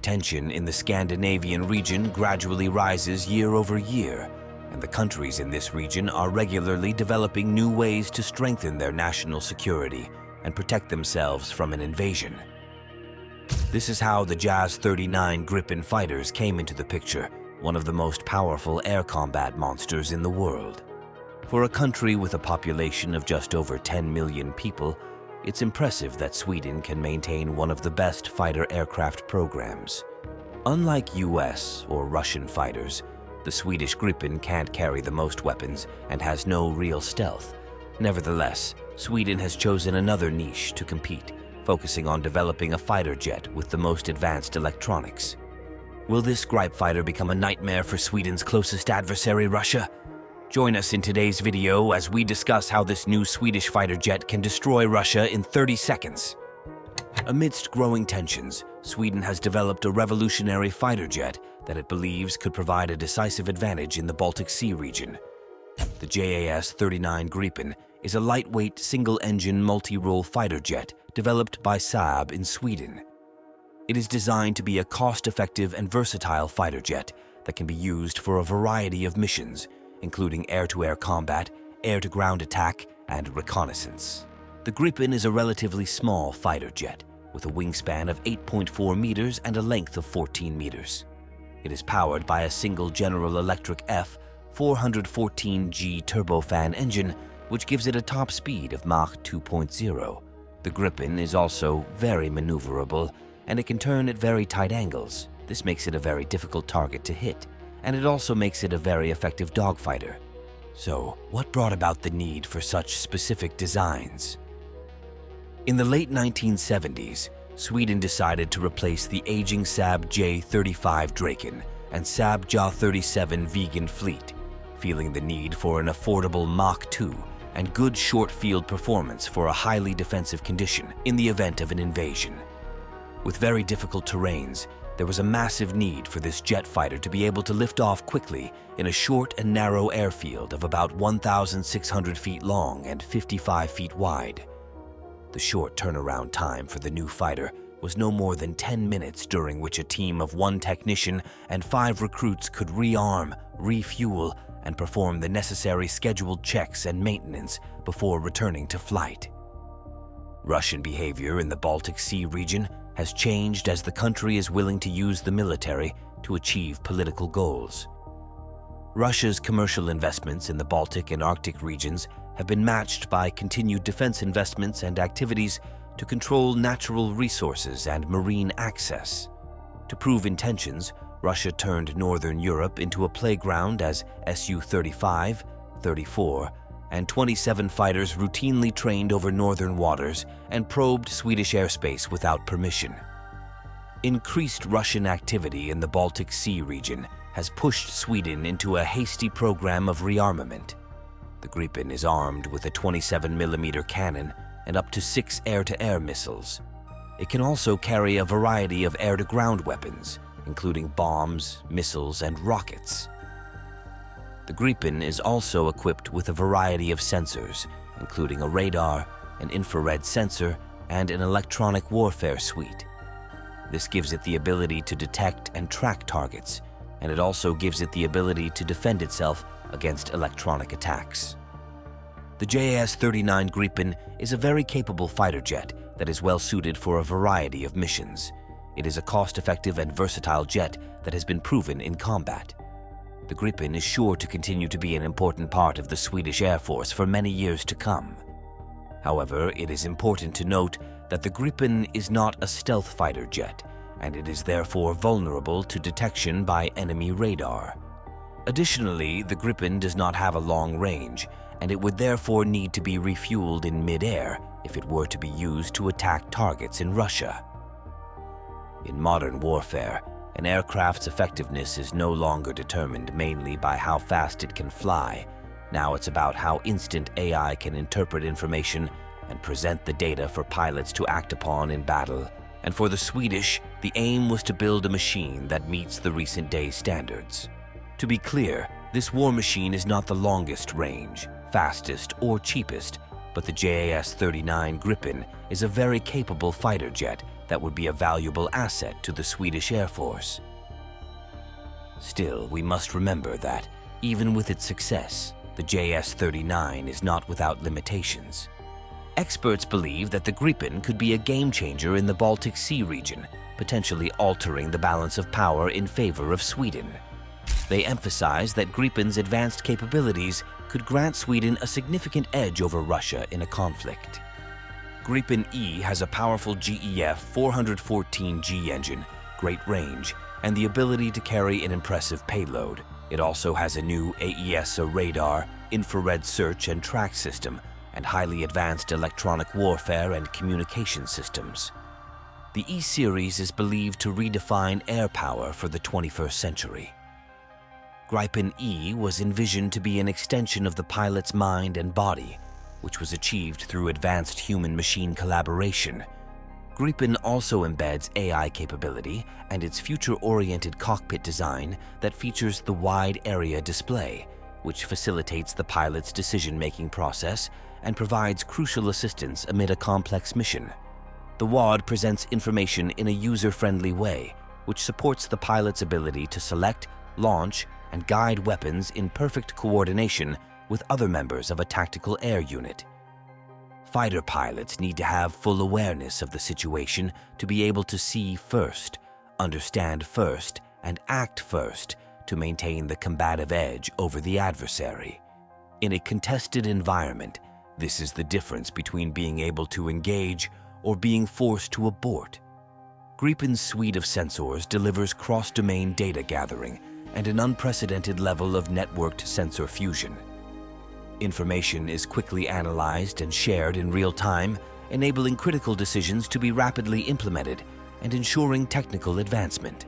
tension in the Scandinavian region gradually rises year over year, and the countries in this region are regularly developing new ways to strengthen their national security and protect themselves from an invasion. This is how the Jas-39 Gripen Fighters came into the picture, one of the most powerful air combat monsters in the world. For a country with a population of just over 10 million people, it's impressive that Sweden can maintain one of the best fighter aircraft programs. Unlike US or Russian fighters, the Swedish Gripen can't carry the most weapons and has no real stealth. Nevertheless, Sweden has chosen another niche to compete, focusing on developing a fighter jet with the most advanced electronics. Will this Gripefighter become a nightmare for Sweden's closest adversary, Russia? Join us in today's video as we discuss how this new Swedish fighter jet can destroy Russia in 30 seconds. Amidst growing tensions, Sweden has developed a revolutionary fighter jet that it believes could provide a decisive advantage in the Baltic Sea region. The Jas-39 Gripen is a lightweight, single-engine, multi-role fighter jet developed by Saab in Sweden. It is designed to be a cost-effective and versatile fighter jet that can be used for a variety of missions, including air-to-air combat, air-to-ground attack, and reconnaissance. The Gripen is a relatively small fighter jet with a wingspan of 8.4 meters and a length of 14 meters. It is powered by a single General Electric F414G turbofan engine, which gives it a top speed of Mach 2.0. The Gripen is also very maneuverable, and it can turn at very tight angles. This makes it a very difficult target to hit, and it also makes it a very effective dogfighter. So, what brought about the need for such specific designs? In the late 1970s, Sweden decided to replace the aging Saab J-35 Draken and Saab J-37 Viggen fleet, feeling the need for an affordable Mach 2 and good short-field performance for a highly defensive condition in the event of an invasion. With very difficult terrains, there was a massive need for this jet fighter to be able to lift off quickly in a short and narrow airfield of about 1,600 feet long and 55 feet wide. The short turnaround time for the new fighter was no more than 10 minutes, during which a team of 1 technician and 5 recruits could rearm, refuel, and perform the necessary scheduled checks and maintenance before returning to flight. Russian behavior in the Baltic Sea region has changed as the country is willing to use the military to achieve political goals. Russia's commercial investments in the Baltic and Arctic regions have been matched by continued defense investments and activities to control natural resources and marine access. To prove intentions, Russia turned Northern Europe into a playground as Su-35, 34, and 27 fighters routinely trained over northern waters and probed Swedish airspace without permission. Increased Russian activity in the Baltic Sea region has pushed Sweden into a hasty program of rearmament. The Gripen is armed with a 27mm cannon and up to 6 air-to-air missiles. It can also carry a variety of air-to-ground weapons, including bombs, missiles, and rockets. The Gripen is also equipped with a variety of sensors, including a radar, an infrared sensor, and an electronic warfare suite. This gives it the ability to detect and track targets, and it also gives it the ability to defend itself against electronic attacks. The Jas-39 Gripen is a very capable fighter jet that is well suited for a variety of missions. It is a cost-effective and versatile jet that has been proven in combat. The Gripen is sure to continue to be an important part of the Swedish Air Force for many years to come. However, it is important to note that the Gripen is not a stealth fighter jet, and it is therefore vulnerable to detection by enemy radar. Additionally, the Gripen does not have a long range, and it would therefore need to be refueled in mid-air if it were to be used to attack targets in Russia. In modern warfare, an aircraft's effectiveness is no longer determined mainly by how fast it can fly. Now it's about how instant AI can interpret information and present the data for pilots to act upon in battle. And for the Swedish, the aim was to build a machine that meets the recent day standards. To be clear, this war machine is not the longest range, fastest, or cheapest, but the Jas-39 Gripen is a very capable fighter jet that would be a valuable asset to the Swedish Air Force. Still, we must remember that, even with its success, the Jas-39 is not without limitations. Experts believe that the Gripen could be a game-changer in the Baltic Sea region, potentially altering the balance of power in favor of Sweden. They emphasize that Gripen's advanced capabilities could grant Sweden a significant edge over Russia in a conflict. Gripen E has a powerful GEF 414G engine, great range, and the ability to carry an impressive payload. It also has a new AESA radar, infrared search and track system, and highly advanced electronic warfare and communication systems. The E-series is believed to redefine air power for the 21st century. Gripen E was envisioned to be an extension of the pilot's mind and body, which was achieved through advanced human-machine collaboration. Gripen also embeds AI capability and its future-oriented cockpit design that features the wide area display, which facilitates the pilot's decision-making process and provides crucial assistance amid a complex mission. The WAD presents information in a user-friendly way, which supports the pilot's ability to select, launch, and guide weapons in perfect coordination with other members of a tactical air unit. Fighter pilots need to have full awareness of the situation to be able to see first, understand first, and act first to maintain the combative edge over the adversary. In a contested environment, this is the difference between being able to engage or being forced to abort. Gripen's suite of sensors delivers cross-domain data gathering and an unprecedented level of networked sensor fusion. Information is quickly analyzed and shared in real time, enabling critical decisions to be rapidly implemented and ensuring technical advancement.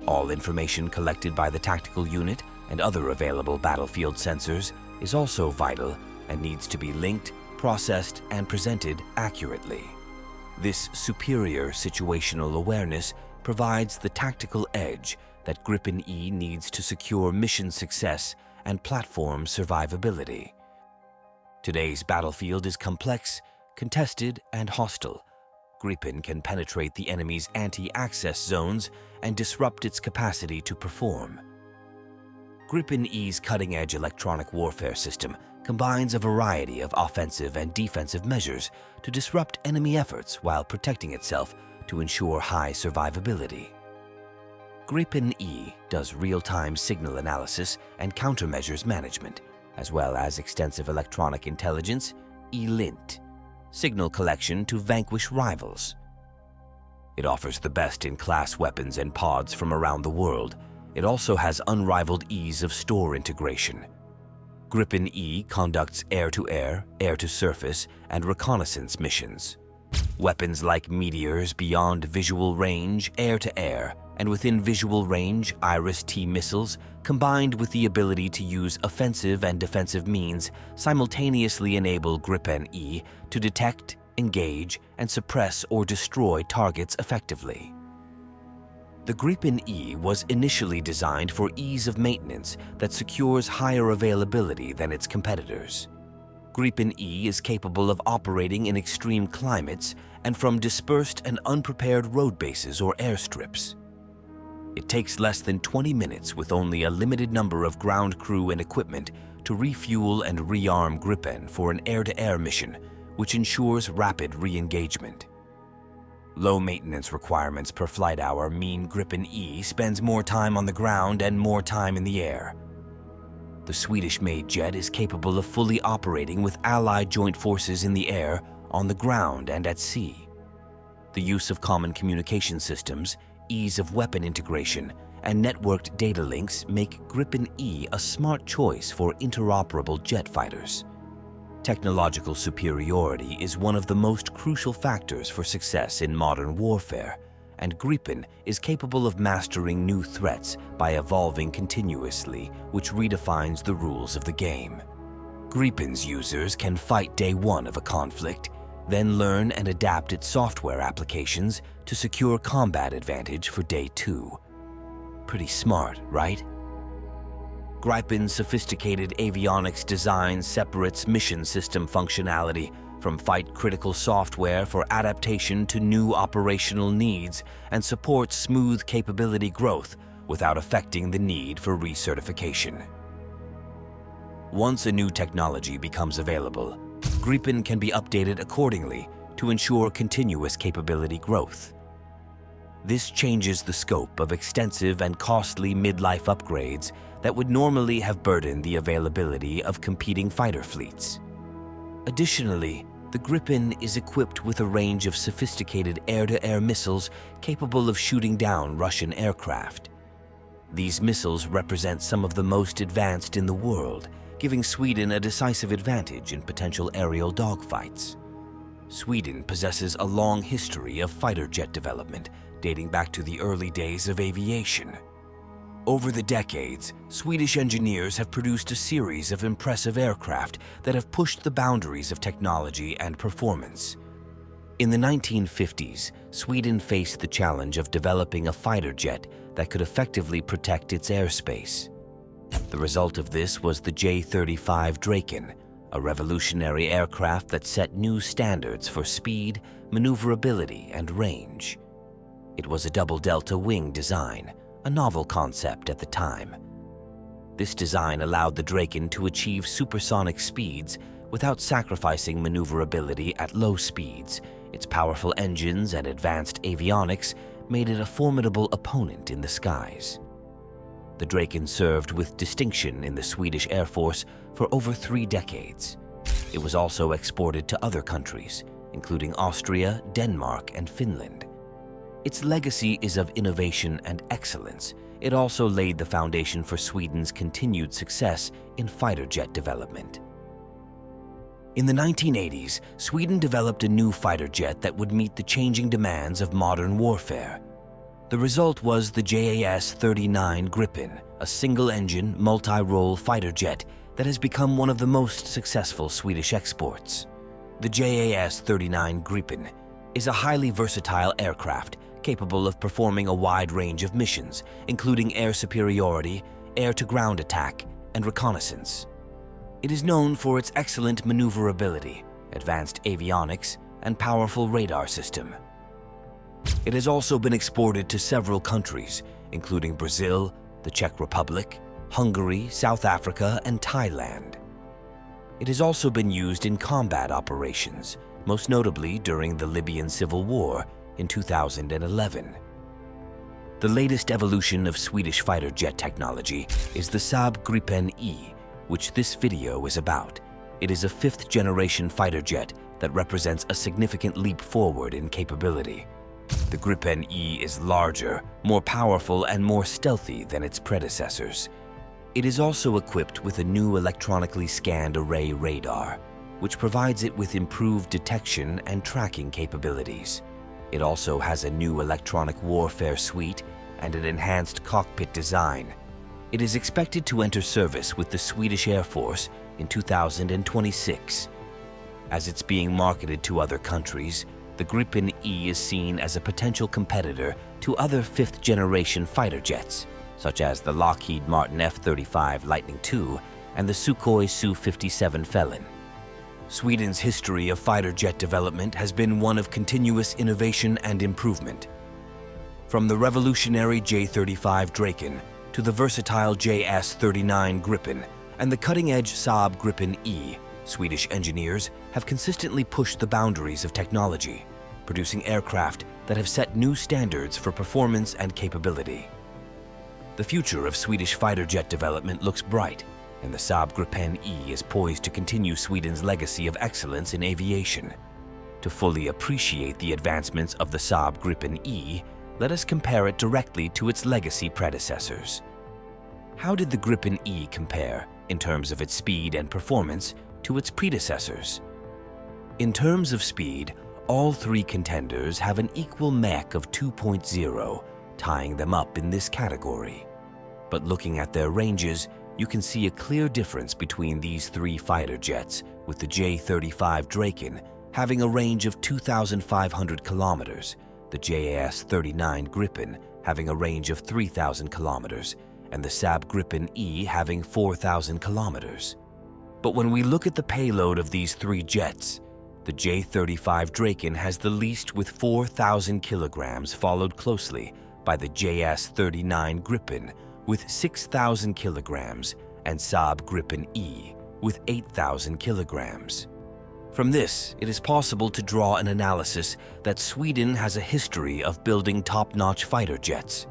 All information collected by the tactical unit and other available battlefield sensors is also vital and needs to be linked, processed, and presented accurately. This superior situational awareness provides the tactical edge that Gripen E needs to secure mission success and platform survivability. Today's battlefield is complex, contested, and hostile. Gripen can penetrate the enemy's anti-access zones and disrupt its capacity to perform. Gripen E's cutting-edge electronic warfare system combines a variety of offensive and defensive measures to disrupt enemy efforts while protecting itself to ensure high survivability. Gripen E does real-time signal analysis and countermeasures management, as well as extensive electronic intelligence, ELINT, signal collection to vanquish rivals. It offers the best-in-class weapons and pods from around the world. It also has unrivaled ease of store integration. Gripen E conducts air-to-air, air-to-surface, and reconnaissance missions. Weapons like Meteors beyond visual range, air-to-air, and within visual range, Iris-T missiles, combined with the ability to use offensive and defensive means, simultaneously enable Gripen E to detect, engage, and suppress or destroy targets effectively. The Gripen E was initially designed for ease of maintenance that secures higher availability than its competitors. Gripen E is capable of operating in extreme climates and from dispersed and unprepared road bases or airstrips. It takes less than 20 minutes with only a limited number of ground crew and equipment to refuel and rearm Gripen for an air-to-air mission, which ensures rapid re-engagement. Low maintenance requirements per flight hour mean Gripen E spends more time on the ground and more time in the air. The Swedish-made jet is capable of fully operating with Allied joint forces in the air, on the ground, and at sea. The use of common communication systems, ease of weapon integration, and networked data links make Gripen E a smart choice for interoperable jet fighters. Technological superiority is one of the most crucial factors for success in modern warfare, and Gripen is capable of mastering new threats by evolving continuously, which redefines the rules of the game. Gripen's users can fight day one of a conflict, then learn and adapt its software applications to secure combat advantage for day two. Pretty smart, right? Gripen's sophisticated avionics design separates mission system functionality from fight-critical software for adaptation to new operational needs, and supports smooth capability growth without affecting the need for recertification. Once a new technology becomes available, Gripen can be updated accordingly to ensure continuous capability growth. This changes the scope of extensive and costly midlife upgrades that would normally have burdened the availability of competing fighter fleets. Additionally, the Gripen is equipped with a range of sophisticated air-to-air missiles capable of shooting down Russian aircraft. These missiles represent some of the most advanced in the world, giving Sweden a decisive advantage in potential aerial dogfights. Sweden possesses a long history of fighter jet development, dating back to the early days of aviation. Over the decades, Swedish engineers have produced a series of impressive aircraft that have pushed the boundaries of technology and performance. In the 1950s, Sweden faced the challenge of developing a fighter jet that could effectively protect its airspace. The result of this was the Jas-39 Gripen, a revolutionary aircraft that set new standards for speed, maneuverability, and range. It was a double delta wing design, a novel concept at the time. This design allowed the Gripen to achieve supersonic speeds without sacrificing maneuverability at low speeds. Its powerful engines and advanced avionics made it a formidable opponent in the skies. The Gripen served with distinction in the Swedish Air Force for over 3 decades. It was also exported to other countries, including Austria, Denmark, and Finland. Its legacy is of innovation and excellence. It also laid the foundation for Sweden's continued success in fighter jet development. In the 1980s, Sweden developed a new fighter jet that would meet the changing demands of modern warfare. The result was the Jas-39 Gripen, a single-engine, multi-role fighter jet that has become one of the most successful Swedish exports. The Jas-39 Gripen is a highly versatile aircraft capable of performing a wide range of missions, including air superiority, air-to-ground attack, and reconnaissance. It is known for its excellent maneuverability, advanced avionics, and powerful radar system. It has also been exported to several countries, including Brazil, the Czech Republic, Hungary, South Africa, and Thailand. It has also been used in combat operations, most notably during the Libyan Civil War in 2011. The latest evolution of Swedish fighter jet technology is the Saab Gripen E, which this video is about. It is a 5th-generation fighter jet that represents a significant leap forward in capability. The Gripen E is larger, more powerful, and more stealthy than its predecessors. It is also equipped with a new electronically scanned array radar, which provides it with improved detection and tracking capabilities. It also has a new electronic warfare suite and an enhanced cockpit design. It is expected to enter service with the Swedish Air Force in 2026. As it's being marketed to other countries, the Gripen E is seen as a potential competitor to other 5th-generation fighter jets, such as the Lockheed Martin F-35 Lightning II and the Sukhoi Su-57 Felon. Sweden's history of fighter jet development has been one of continuous innovation and improvement. From the revolutionary Jas-39 Gripen to the versatile Jas-39 Gripen and the cutting-edge Saab Gripen E, Swedish engineers have consistently pushed the boundaries of technology, producing aircraft that have set new standards for performance and capability. The future of Swedish fighter jet development looks bright, and the Saab Gripen E is poised to continue Sweden's legacy of excellence in aviation. To fully appreciate the advancements of the Saab Gripen E, let us compare it directly to its legacy predecessors. How did the Gripen E compare, in terms of its speed and performance, to its predecessors? In terms of speed, all 3 contenders have an equal Mach of 2.0, tying them up in this category. But looking at their ranges, you can see a clear difference between these 3 fighter jets, with the Jas-39 Gripen having a range of 2,500 kilometers, the Jas-39 Gripen having a range of 3,000 kilometers, and the Saab Gripen E having 4,000 kilometers. But when we look at the payload of these 3 jets, The J-35 Gripen has the least with 4,000 kilograms, followed closely by the Jas-39 Gripen with 6,000 kilograms and Saab Gripen E with 8,000 kilograms. From this, it is possible to draw an analysis that Sweden has a history of building top-notch fighter jets.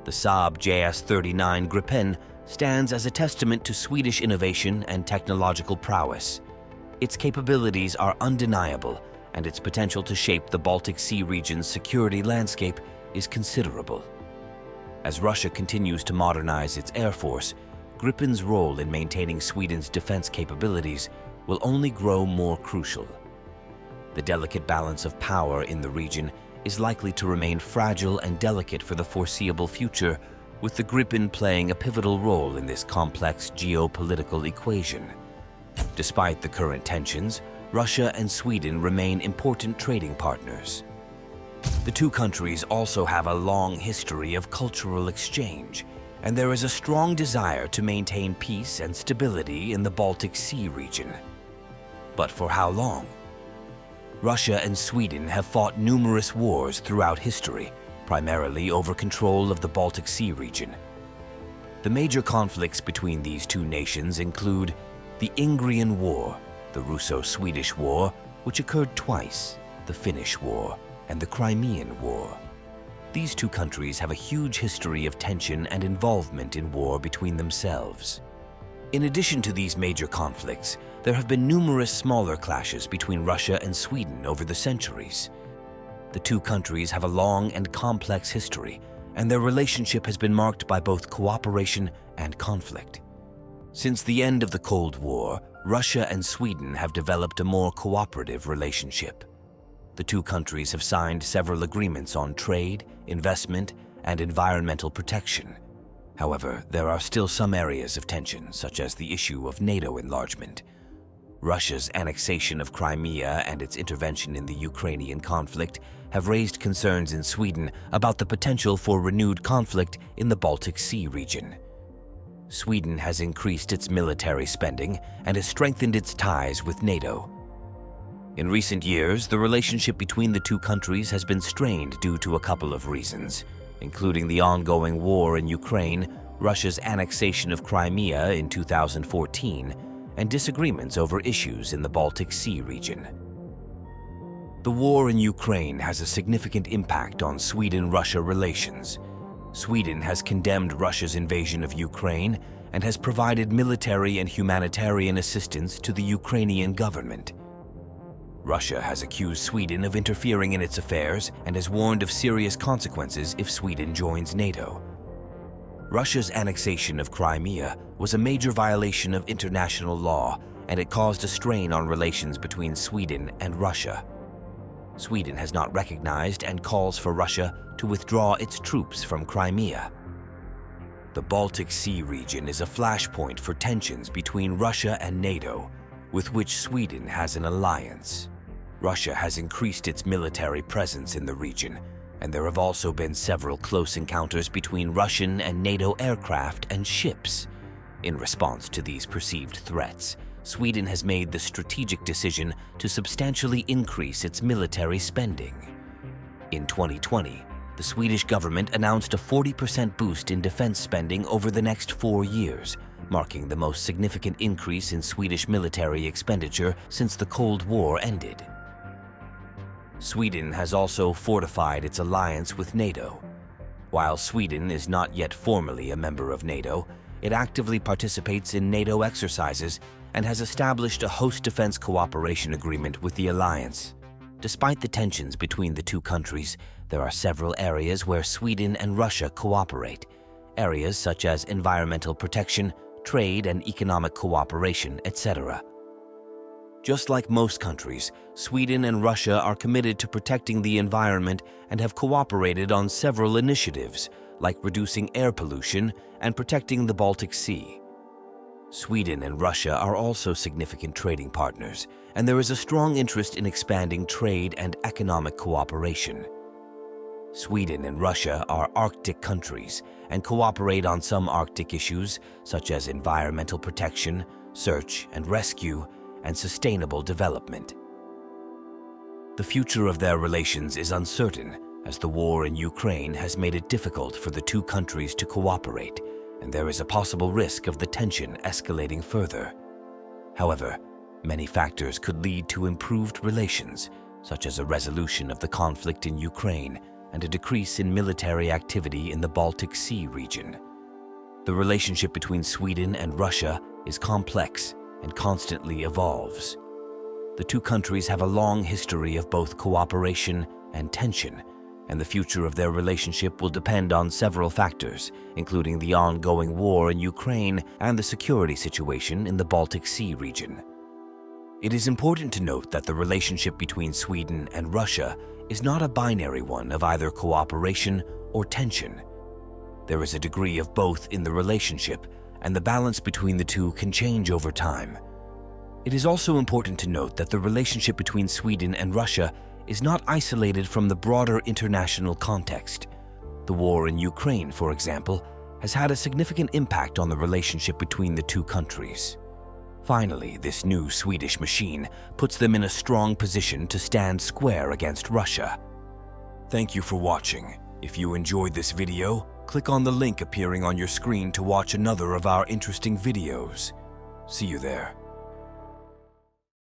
The Saab Jas-39 Gripen stands as a testament to Swedish innovation and technological prowess. Its capabilities are undeniable, and its potential to shape the Baltic Sea region's security landscape is considerable. As Russia continues to modernize its air force, Gripen's role in maintaining Sweden's defense capabilities will only grow more crucial. The delicate balance of power in the region is likely to remain fragile and delicate for the foreseeable future, with the Gripen playing a pivotal role in this complex geopolitical equation. Despite the current tensions, Russia and Sweden remain important trading partners. The two countries also have a long history of cultural exchange, and there is a strong desire to maintain peace and stability in the Baltic Sea region. But for how long? Russia and Sweden have fought numerous wars throughout history, primarily over control of the Baltic Sea region. The major conflicts between these two nations include the Ingrian War, the Russo-Swedish War, which occurred twice, the Finnish War, and the Crimean War. These two countries have a huge history of tension and involvement in war between themselves. In addition to these major conflicts, there have been numerous smaller clashes between Russia and Sweden over the centuries. The two countries have a long and complex history, and their relationship has been marked by both cooperation and conflict. Since the end of the Cold War, Russia and Sweden have developed a more cooperative relationship. The two countries have signed several agreements on trade, investment, and environmental protection. However, there are still some areas of tension, such as the issue of NATO enlargement. Russia's annexation of Crimea and its intervention in the Ukrainian conflict have raised concerns in Sweden about the potential for renewed conflict in the Baltic Sea region. Sweden has increased its military spending and has strengthened its ties with NATO. In recent years, the relationship between the two countries has been strained due to a couple of reasons, including the ongoing war in Ukraine, Russia's annexation of Crimea in 2014, and disagreements over issues in the Baltic Sea region. The war in Ukraine has a significant impact on Sweden-Russia relations. Sweden has condemned Russia's invasion of Ukraine and has provided military and humanitarian assistance to the Ukrainian government. Russia has accused Sweden of interfering in its affairs and has warned of serious consequences if Sweden joins NATO. Russia's annexation of Crimea was a major violation of international law, and it caused a strain on relations between Sweden and Russia. Sweden has not recognized and calls for Russia to withdraw its troops from Crimea. The Baltic Sea region is a flashpoint for tensions between Russia and NATO, with which Sweden has an alliance. Russia has increased its military presence in the region, and there have also been several close encounters between Russian and NATO aircraft and ships. In response to these perceived threats, Sweden has made the strategic decision to substantially increase its military spending. In 2020, the Swedish government announced a 40% boost in defense spending over the next 4 years, marking the most significant increase in Swedish military expenditure since the Cold War ended. Sweden has also fortified its alliance with NATO. While Sweden is not yet formally a member of NATO, it actively participates in NATO exercises and has established a host defense cooperation agreement with the alliance. Despite the tensions between the two countries, there are several areas where Sweden and Russia cooperate, areas such as environmental protection, trade and economic cooperation, etc. Just like most countries, Sweden and Russia are committed to protecting the environment and have cooperated on several initiatives, like reducing air pollution and protecting the Baltic Sea. Sweden and Russia are also significant trading partners, and there is a strong interest in expanding trade and economic cooperation. Sweden and Russia are Arctic countries and cooperate on some Arctic issues such as environmental protection, search and rescue, and sustainable development. The future of their relations is uncertain, as the war in Ukraine has made it difficult for the two countries to cooperate, and there is a possible risk of the tension escalating further. However, many factors could lead to improved relations, such as a resolution of the conflict in Ukraine and a decrease in military activity in the Baltic Sea region. The relationship between Sweden and Russia is complex and constantly evolves. The two countries have a long history of both cooperation and tension, and the future of their relationship will depend on several factors, including the ongoing war in Ukraine and the security situation in the Baltic Sea region. It is important to note that the relationship between Sweden and Russia is not a binary one of either cooperation or tension. There is a degree of both in the relationship, and the balance between the two can change over time. It is also important to note that the relationship between Sweden and Russia is not isolated from the broader international context. The war in Ukraine, for example, has had a significant impact on the relationship between the two countries. Finally, this new Swedish machine puts them in a strong position to stand square against Russia. Thank you for watching. If you enjoyed this video, click on the link appearing on your screen to watch another of our interesting videos. See you there.